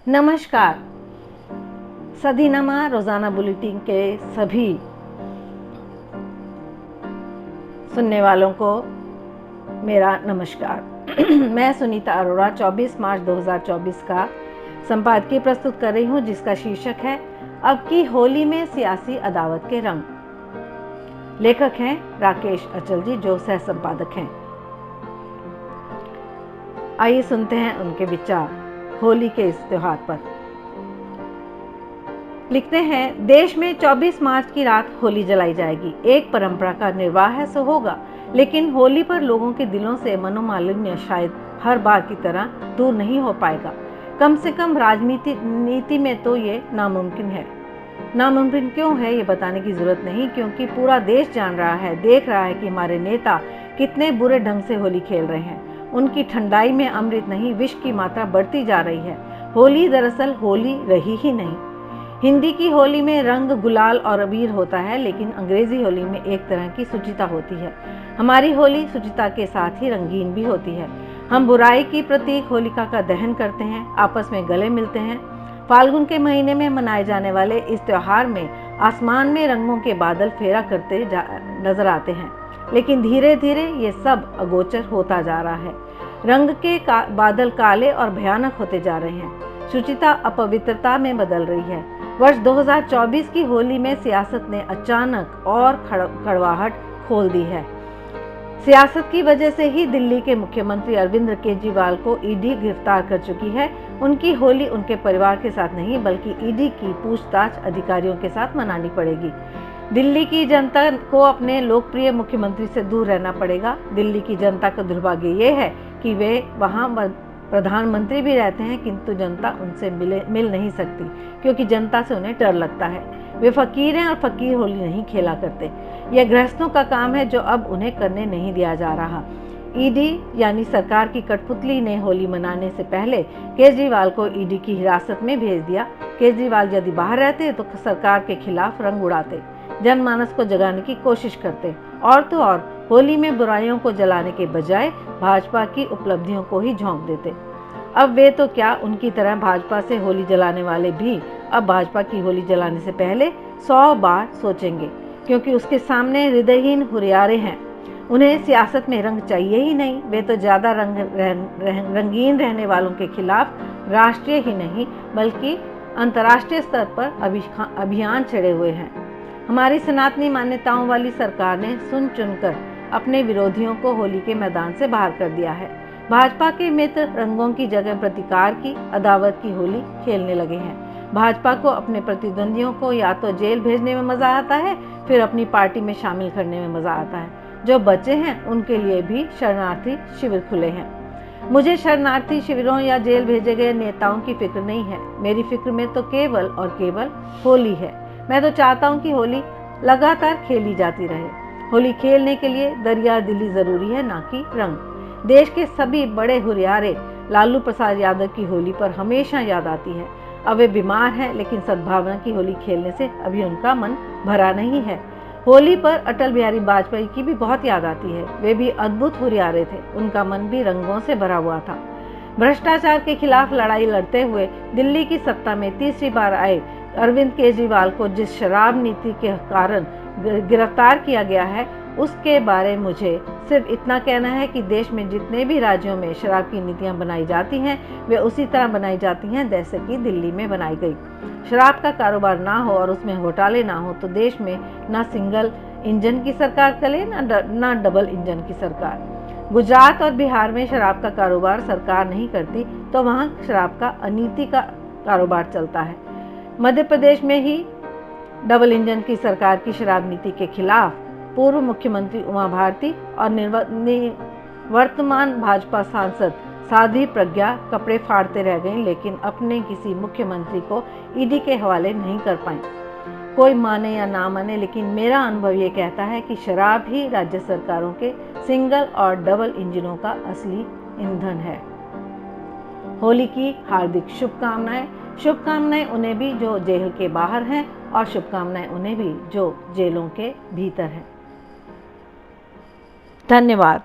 नमस्कार। सदीनामा रोजाना बुलेटिन के सभी सुनने वालों को मेरा नमस्कार। मैं सुनीता अरोड़ा 24 मार्च 2024 का संपादकीय प्रस्तुत कर रही हूं, जिसका शीर्षक है अब की होली में सियासी अदावत के रंग। लेखक हैं राकेश अचल जी, जो सह संपादक हैं। आइए सुनते हैं उनके विचार होली के इस त्योहार पर। लिखते हैं, देश में 24 मार्च की रात होली जलाई जाएगी। एक परंपरा का निर्वाह है सो होगा, लेकिन होली पर लोगों के दिलों से मनोमालिन्य शायद हर बार की तरह दूर नहीं हो पाएगा। कम से कम राजनीति में तो ये नामुमकिन है। नामुमकिन क्यों है ये बताने की जरूरत नहीं, क्योंकि पूरा देश जान रहा है, देख रहा है कि हमारे नेता कितने बुरे ढंग से होली खेल रहे हैं। उनकी ठंडाई में अमृत नहीं, विष की मात्रा बढ़ती जा रही है। होली दरअसल होली रही ही नहीं। हिंदी की होली में रंग, गुलाल और अबीर होता है, लेकिन अंग्रेजी होली में एक तरह की शुचिता होती है। हमारी होली शुचिता के साथ ही रंगीन भी होती है। हम बुराई की प्रतीक होलिका का दहन करते हैं, आपस में गले मिलते हैं। फाल्गुन के महीने में मनाए जाने वाले इस त्योहार में आसमान में रंगों के बादल फेरा करते नजर आते हैं, लेकिन धीरे धीरे ये सब अगोचर होता जा रहा है। रंग के बादल काले और भयानक होते जा रहे हैं। शुचिता अपवित्रता में बदल रही है। वर्ष 2024 की होली में सियासत ने अचानक और कड़वाहट खोल दी है। सियासत की वजह से ही दिल्ली के मुख्यमंत्री अरविंद केजरीवाल को ईडी गिरफ्तार कर चुकी है। उनकी होली उनके परिवार के साथ नहीं, बल्कि ईडी की पूछताछ अधिकारियों के साथ मनानी पड़ेगी। दिल्ली की जनता को अपने लोकप्रिय मुख्यमंत्री से दूर रहना पड़ेगा। दिल्ली की जनता का दुर्भाग्य ये है कि वे वहां प्रधानमंत्री भी रहते हैं, किंतु जनता उनसे मिल नहीं सकती, क्योंकि जनता से उन्हें डर लगता है। वे फकीर हैं और फकीर होली नहीं खेला करते। यह गृहस्थों का काम है, जो अब उन्हें करने नहीं दिया जा रहा। ईडी यानी सरकार की कठपुतली ने होली मनाने से पहले केजरीवाल को ईडी की हिरासत में भेज दिया। केजरीवाल यदि बाहर रहते तो सरकार के खिलाफ रंग उड़ाते, जनमानस को जगाने की कोशिश करते, और तो और होली में बुराइयों को जलाने के बजाय भाजपा की उपलब्धियों को ही झोंक देते। अब वे तो क्या, उनकी तरह भाजपा से होली जलाने वाले भी अब भाजपा की होली जलाने से पहले 100 बार सोचेंगे, क्योंकि उसके सामने हृदयहीन हुरियारे हैं। उन्हें सियासत में रंग चाहिए ही नहीं। वे तो ज़्यादा रंगीन रहने वालों के खिलाफ राष्ट्रीय ही नहीं, बल्कि अंतर्राष्ट्रीय स्तर पर अभियान छेड़े हुए हैं। हमारी सनातनी मान्यताओं वाली सरकार ने सुन चुनकर अपने विरोधियों को होली के मैदान से बाहर कर दिया है। भाजपा के मित्र रंगों की जगह प्रतिकार की, अदावत की होली खेलने लगे हैं। भाजपा को अपने प्रतिद्वंदियों को या तो जेल भेजने में मजा आता है, फिर अपनी पार्टी में शामिल करने में मजा आता है। जो बचे हैं उनके लिए भी शरणार्थी शिविर खुले हैं। मुझे शरणार्थी शिविरों या जेल भेजे गए नेताओं की फिक्र नहीं है। मेरी फिक्र में तो केवल और केवल होली है। मैं तो चाहता हूँ कि होली लगातार खेली जाती रहे। होली खेलने के लिए दरिया दिली जरूरी है, ना कि रंग। देश के सभी बड़े हुरियारे लालू प्रसाद यादव की होली पर हमेशा याद आती है। अब वे बीमार हैं, लेकिन सद्भावना की होली खेलने से अभी उनका मन भरा नहीं है। होली पर अटल बिहारी वाजपेयी की भी बहुत याद आती है। वे भी अद्भुत हुरियारे थे, उनका मन भी रंगों से भरा हुआ था। भ्रष्टाचार के खिलाफ लड़ाई लड़ते हुए दिल्ली की सत्ता में तीसरी बार आए अरविंद केजरीवाल को जिस शराब नीति के कारण गिरफ्तार किया गया है, उसके बारे मुझे सिर्फ इतना कहना है कि देश में जितने भी राज्यों में शराब की नीतियां बनाई जाती हैं, वे उसी तरह बनाई जाती हैं जैसे कि दिल्ली में बनाई गई। शराब का कारोबार ना हो और उसमें घोटाले ना हो तो देश में ना सिंगल इंजन की सरकार चले, ना डबल इंजन की सरकार। गुजरात और बिहार में शराब का कारोबार सरकार नहीं करती, तो वहाँ शराब का अनीति का कारोबार चलता है। मध्य प्रदेश में ही डबल इंजन की सरकार की शराब नीति के खिलाफ पूर्व मुख्यमंत्री उमा भारती और वर्तमान भाजपा सांसद साध्वी प्रज्ञा कपड़े फाड़ते रह गईं, लेकिन अपने किसी मुख्यमंत्री को ईडी के हवाले नहीं कर पाईं। कोई माने या ना माने, लेकिन मेरा अनुभव ये कहता है कि शराब ही राज्य सरकारों के सिंगल और डबल इंजनों का असली ईंधन है। होली की हार्दिक शुभकामनाएं उन्हें भी जो जेल के बाहर हैं, और शुभकामनाएं उन्हें भी जो जेलों के भीतर हैं। धन्यवाद।